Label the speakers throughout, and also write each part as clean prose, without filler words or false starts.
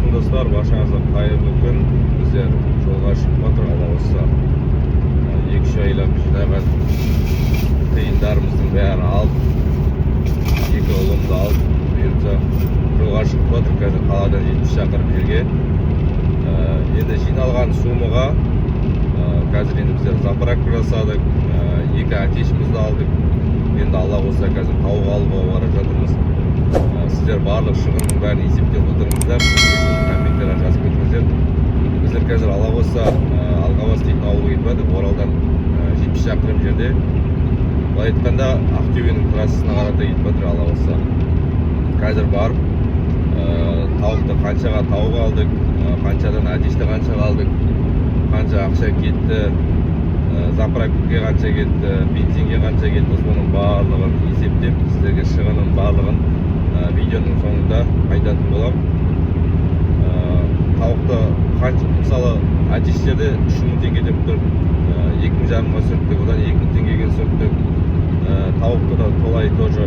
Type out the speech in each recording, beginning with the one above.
Speaker 1: саламатсызбы достар, баршаңызға қайырлы күн. Біздер жолға шығып жатыр, Алла қаласа. 2-3 айлап жинаған тиындарымыздың бәрін алып, 2 ұлымды алып, бұйыртса жолға шығып жатыр. Қазір қаладан 70 шақырым жерге. Енді жиналған сумаға қазір енді біздер заправка жасадық, 2 атешімізді алдық. Енді Алла қаласа қазір тауық алуға бара жатырмыз. Сіздер барлық шығынның бәрін есептеп отырыңыздар, комменттерге жазып кетіңіздер. Біздер қазір Алла қаласа Алғабас дейтін ауылға кетіп жатырмыз. Оралдан 70 шақырым жерде. Былай айтқанда Ақтөбенің трассасына қарата кетіп жатыр Алла қаласа. Қазір барып тауықты қаншаға тауық алдық, қаншадан атешті қаншаға алдық, қанша ақша кетті, заправкаға қанша кетті, бензинге қанша кетті, соның барлығын есептеп, сіздерге шығынның барлығын видеоның соңында айтатын болам. Тауықты қанша, мысалы атештерде 3000 теңге деп тұр, 2500-ға сүрттік, одан 2000 теңгеге сүрттік. Тауықты да толай тоже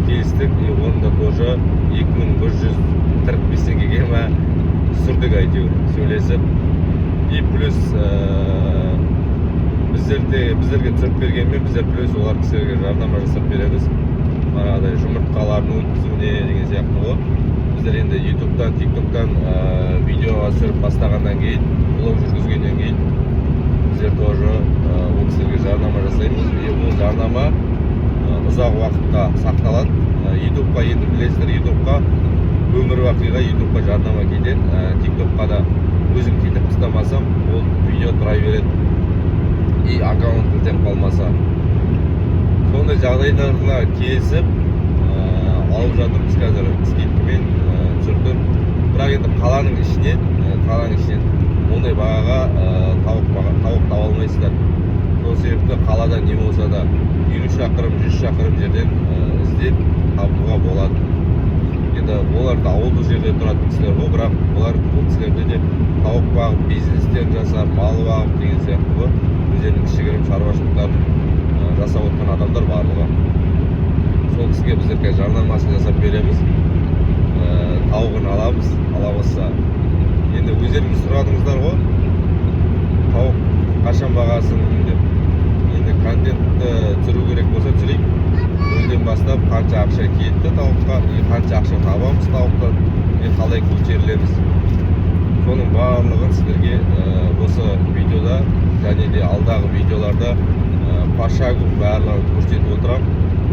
Speaker 1: келістік, оны да тоже 2145 теңгеге ма сүрдік әйтеуір сөйлесіп. И плюс біздерге түсіріп бергенмен біздер плюс олар кісілерге жарнама жасап береміз. Манағыдай жұмыртқаларын өткізуіне деген сияқты ғой. Біздер енді ютубтан, тиктоктан видеоға түсіріп бастағаннан кейін, блог жүргізгеннен кейін біздер тоже ол кісілерге жарнама жасаймыз. Бұл жарнама ұзақ уақытқа сақталады. Ютубқа енді білесіздер, ютубқа өмір бақиға ютубқа жарнама кетеді. Тиктокқа да өзім кетіп қыстамасам, ол видео тұра береді. И аккаунт бітеп қалмаса. Сондай жағдайларға келісіп алып жатырмыз қазір скидкамен түсірдім. Бірақ енді қаланың ішінен ондай бағаға тауық таба алмайсыздар. Сол себепті қаладан не болса да 50 шақырым, 100 шақырым жерден іздеп табуға болады. Енді олар да ауылдық жерде тұратын кісілер ғой, бірақ олар бұл кісілерде де тауық бағып, бизнестерін жасап, малы бағып деген сияқты ғой. Өздерінің кішігірім шаруашылықтарын жасап отқан адамдар барлығы. Сол кісіге біздер қазір жарнамасын жасап береміз. Тауығын аламыз, Алла қаласа. Енді өздеріңіз сұрадыңыздар ғой, тауық қашан бағасын деп. Енді контентті түсіру керек болса түсірейік. Өлден бастап қанша ақша кетті тауыққа, қанша ақша табамыз тауықтан, қалай көтерілеміз. Соның барлығын сіздерге осы видеода және де алдағы видеоларда пошагу барлығын көрсетіп отырам.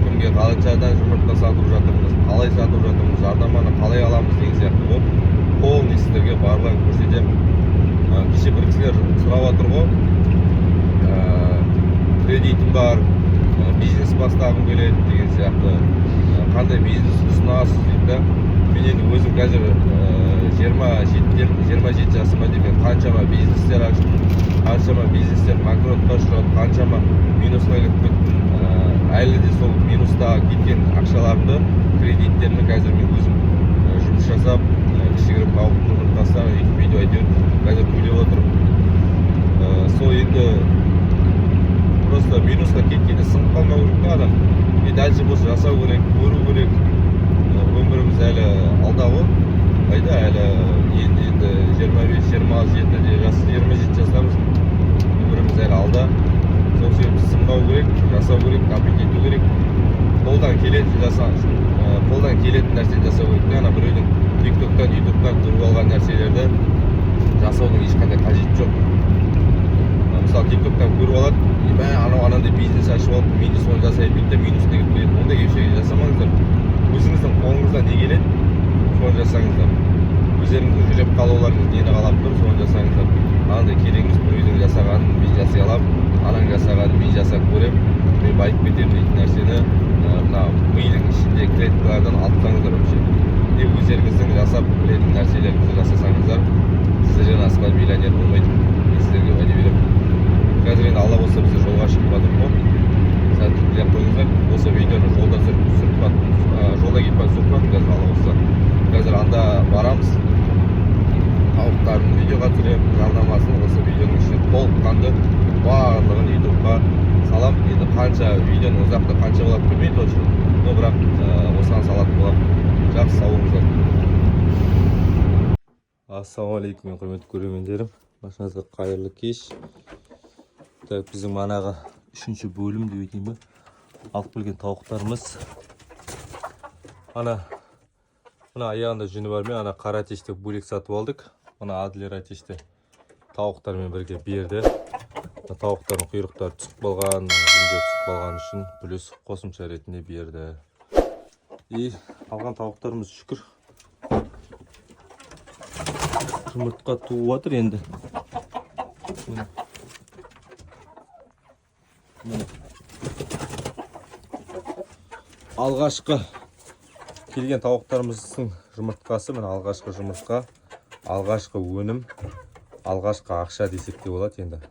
Speaker 1: Кімге қаланшадан жұмыртқа сатып жатырмыз, қалай сатып жатырмыз, жарнаманы қалай аламыз деген сияқты ғой. Полный сіздерге барлығын көрсетемін. Кеше бір кісілер сұрап жатыр ғой, кредитім бар, бизнес бастағым келеді деген сияқты, қандай бизнес ұсынасыз дейді. Мен енді өзім қазір 27 жасыма дейін қаншама бизнестер аштым, қаншама бизнестер банкротқа ұшырады, қаншама минусқа кетіп кеттім. Әлі де сол минуста кеткен ақшаларымды, кредиттерімді қазір мен өзім жұмыс жасап, кішігірім тауық жұмыртқасынан 2 видео әйтеуір қазір төлеп отырмын. Сол енді просто минусқа кеткенде сынып қалмау керек та адам. И дальше болса жасау керек, көру керек. Өміріміз әлі алда ғой. Қайда әлі енді 25-27 жастамыз. Өміріміз әлі алда. Сол себепті сынбау керек, жасау керек, копить ету керек. Қолдан келетін нәрсені жасау керек. Ана біреудің тиктоктан, ютубтан көріп алған нәрселерді жасаудың ешқандай қажеті жоқ. Мысалы тиктоктан көріп алады, анандай бизнес ашып алып, мен де соны жасаймын дейді, минус деген келеді. Ондай ештеңе жасамаңыздар. Өзіңіздің қолыңыздан не келеді, соны жасаңыздар. Өздеріңіздің жүріп қалуларыңыз нені қалап тұр, соны жасаңыздар. Анандай кереңіз біреудің жасағанын мен жасай аламын, анаң жасағанын мен жасап көремін, мен байып кетемін дейтін нәрсені мына мидың ішінде клеткалардан алып тастаңыздар вообще. Өздеріңіздің жасап білетін нәрселеріңізді жасасаңыздар, сіздерден асқан миллионер болмайды. Мен сіздерге уәде беремін. Қазір енді Алла болса біздер жолға шығып жатырмыз ғой. Сәттілік тілеп қойыңыздар. Осы видеоны жолда кетіп түсіріп жатырмыз қазір Алла болса. Қазір анда барамыз. Тауықтардың видеоға түсіремін, жарнамасын осы видеоның ішіне толыққанды барлығын ютубқа салам. Енді қанша видеоның ұзақты қанша болады білмейді точно. Но бірақ осыған салатын боламын. Жақсы, сау болыңыздар. Ассалаумағалейкум құрметті көрермендерім. Машинаңызға қайырлы кеш. Так, біздің манағы 3-ші бөлім деп айтайын ба. Алып келген тауықтарымыз. Мына аяғында жүні бар мен, қара атешті бөлек сатып алдық. Мына Адлер атешті тауықтармен бірге берді. Тауықтардың құйрықтары түсіп болған, жүндері түсіп болған үшін плюс қосымша ретінде берді. И алған тауықтарымыз шүкір жұмыртқа туып жатыр енді. Алғашқы келген тауықтарымыздың жұмыртқасы, міне алғашқы жұмыртқа, алғашқы өнім, алғашқы ақша десек те болады енді.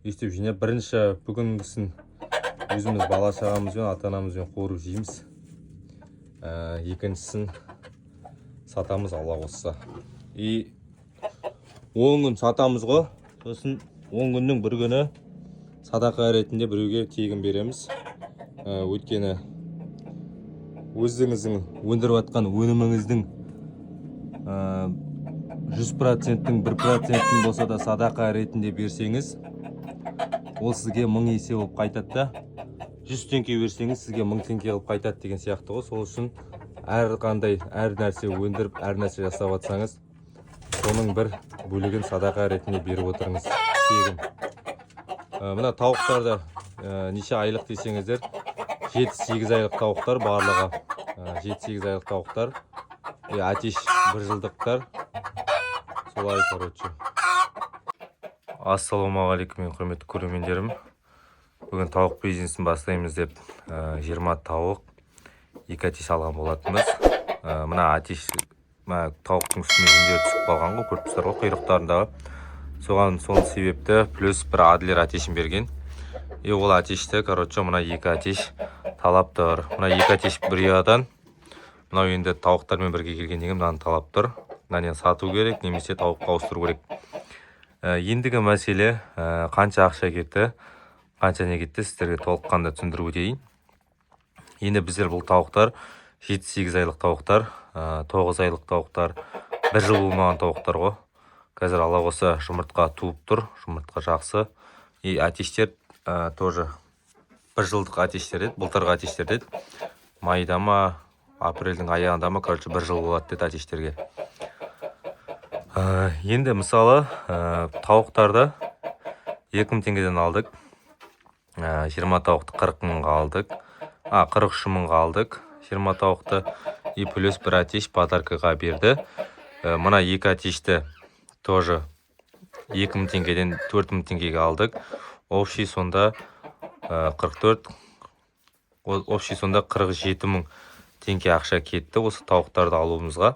Speaker 1: Естіп жинап, бірінші бүгінгісін өзіміз бала шағамызбен, ата-анамызбен қуырып жейміз. Екіншісін сатамыз, Алла қосса. И 10 күн сатамыз ғой, сосын 10 күннің бір күні садақа ретінде біреуге тегін береміз. Өйткені өзіңіздің өндіріп жатқан өніміңіздің 100%-ің 1%-ің болса да садақа ретінде берсеңіз, ол сізге 1000 есе болып қайтады да. 100 теңге берсеңіз, сізге 1000 теңге қылып қайтады деген сияқты ғой. Сол үшін әр нәрсе өндіріп, әр нәрсе жасап жатсаңыз, соның бір бөлігін садақа ретінде беріп отырыңыз, тегін. Мына тауықтарды неше айлық десеңіздер, 7-8 айлық тауықтар барлығы. 7-8 айлық тауықтар, атеш 1 жылдықтар. Солай короче. Ассалаумағалейкум құрметті көрермендерім. Бүгін тауық бизнесін бастаймыз деп 20 тауық, 2 атеш алған болатынбыз. Мына атеш тауықтың үстіне жүндері түсіп қалған ғой, көріпсіздер ғой құйрықтарындағы. Соған сол себепті плюс бір Адлер атешін берген. Ол атешті, короче, мына 2 атеш талап тұр. Мына 2 атеш бір ұядан, мынау енді тауықтармен бірге келгендегі мынаны талап тұр. Мынаны сату керек, немесе тауыққа ауыстыру керек. Ендігі мәселе қанша ақша кетті, қанша не кетті, сіздерге толыққанды түсіндіріп өтейін. Енді біздер бұл тауықтар 7-8 айлық тауықтар, 9 айлық тауықтар, 1 жыл болмаған тауықтар ғой. Қазір Алла қосса жұмыртқа туып тұр, жұмыртқа жақсы. И атештер тоже 1 жылдық атештер деді, былтырғы атештер деді. Майда ма, апрельдің аяғында ма, короче 1 жыл болады деді атештерге. Енді мысалы тауықтарды 2000 теңгеден алдық. 20 тауықты 40 мыңға алдық. 43 мыңға алдық. 20 тауықты и плюс бір атеш подаркаға берді. Мына 2 атешті тоже 2000 теңгеден 4000 теңгеге алдық. Общий сонда 47 мың теңге ақша кетті осы тауықтарды алуымызға.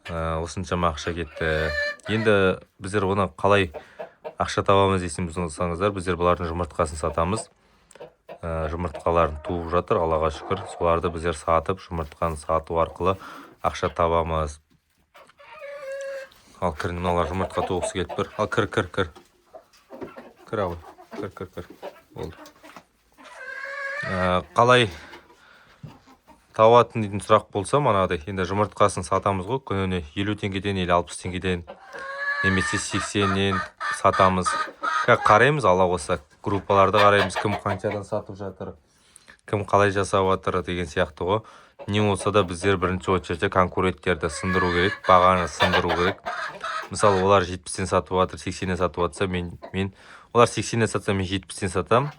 Speaker 1: Осыншама ақша кетті. Енді біздер оны қалай ақша табамыз десеңіз болсаңыздар, біздер бұлардың жұмыртқасын сатамыз. Жұмыртқаларын туып жатыр, Аллаға шүкір. Соларды біздер сатып, жұмыртқаны сату арқылы ақша табамыз. Ал кір, мыналар жұмыртқа туғысы келіп тұр. Ал кір. Кір ауы. Кір. Болды. Қалай табатын дейтін сұрақ болса, манағыдай, енді жұмыртқасын сатамыз ғой, күніне 50 теңгеден, 60 теңгеден, немесе 80-нен сатамыз. Қараймыз, Алла қосса, группаларды қараймыз, кім қаншадан сатып жатыр, кім қалай жасап жатыр деген сияқты ғой. Не болса да біздер бірінші очередте конкуренттерді сындыру керек, бағаны сындыру керек. Мысалы, олар 70-тен сатып жатыр, 80-нен сатып жатса, олар 80-нен сатса, мен 70-тен сатам.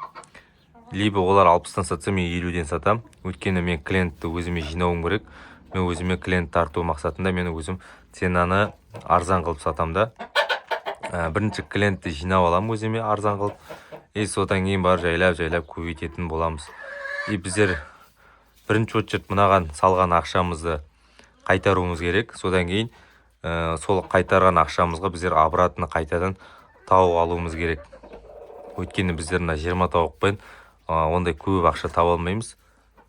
Speaker 1: Либо олар 60-тан сатса, мен 50-ден сатам. Өйткені мен клиентті өзіме жинауым керек. Мен өзіме клиент тарту мақсатында мен өзім ценаны арзан қылып сатам да. Бірінші клиентті жинап алам өзіме арзан қылып. Содан кейін бар жайлап көбейтетін боламыз. Біздер бірінші очеред мынаған салған ақшамызды қайтаруымыз керек. Содан кейін сол қайтарған ақшамызға біздер обратно қайтадан тауық алуымыз керек. Өйткені біздер 20 тауықпен ондай көп ақша таба алмаймыз.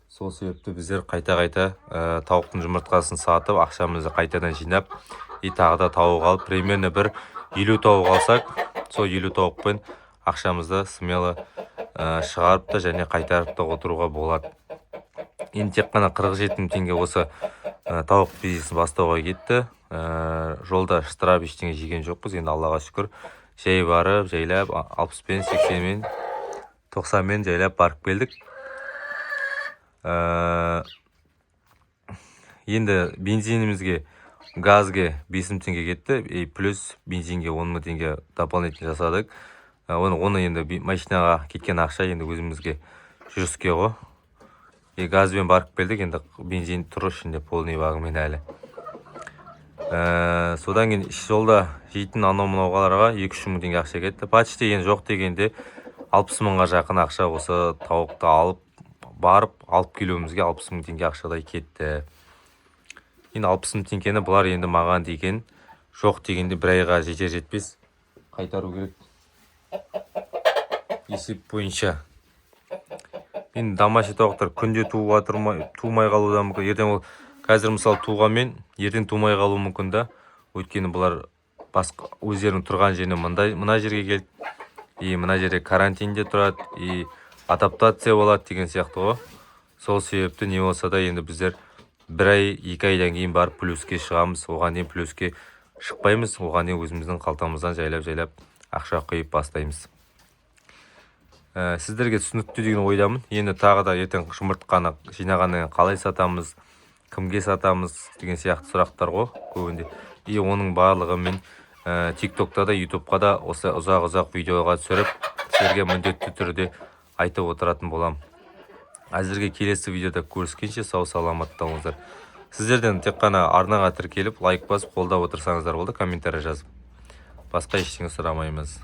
Speaker 1: Сол себепті біздер қайта тауықтың жұмыртқасын сатып, ақшамызды қайтадан жинап, тағы да тауық алып, примерно бір 50 тауық алсақ, сол 50 тауықпен ақшамызды смело шығарып та және қайтарып та отыруға болады. Енді тек қана 47 мың теңге осы тауық бизнесін бастауға кетті. жолда штраф ештеңе жеген жоқпыз. Енді Аллаға шүкір. Жай барып, жайлап 60 пен 80 мен 90 мен жайлап барып келдік. Енді бензинімізге, газге 5 мың теңге кетті, плюс бензинге 10 мың теңге дополнительно жасадық. Оны енді машинаға кеткен ақша енді өзімізге жүріске ғой. Газбен барып келдік, енді бензин тұр ішінде полный багымен әлі. Содан кейін жолда жейтін анау-мынауғаларға 2-3 мың теңге ақша кетті. Почти енді жоқ дегенде 60 мыңға жақын ақша осы тауықты алып барып, алып келуімізге 60 мың теңге ақшадай кетті. Енді 60 мың теңгені бұлар енді маған деген жоқ дегенде бір айға жетер-жетпес қайтару керек. Есеп бойынша. Енді домашний тауықтар күнде тумай қалудан мүмкін. Ертең ол қазір мысалы туғанмен, ертең тумай қалуы мүмкін да. Өйткені бұлар басқа өздерінің тұрған жеріне мына жерге келді. Мына жерде карантинде тұрады, адаптация болады деген сияқты ғой. Сол себепті не болса да енді біздер бір ай, 2 айдан кейін барып плюске шығамыз. Оған дейін плюске шықпаймыз. Оған дейін өзіміздің қалтамыздан жайлап ақша құйып бастаймыз. Сіздерге түсінікті деген ойдамын. Енді тағы да ертең жұмыртқаны жинағаннан қалай сатамыз, кімге сатамыз деген сияқты сұрақтар ғой көбінде. Оның барлығы мен TikTok'та да, YouTube'қа да осы ұзақ видеоға түсіріп, сіздерге міндетті түрде айтып отыратын болам. Әзірге келесі видеода көріскенше сау саламаттаңыздар. Сіздерден тек қана арнаға тіркеліп, лайк басып, қолдап отырсаңыздар болды, комментарий жазып. Басқа ештеңе сұрамаймыз.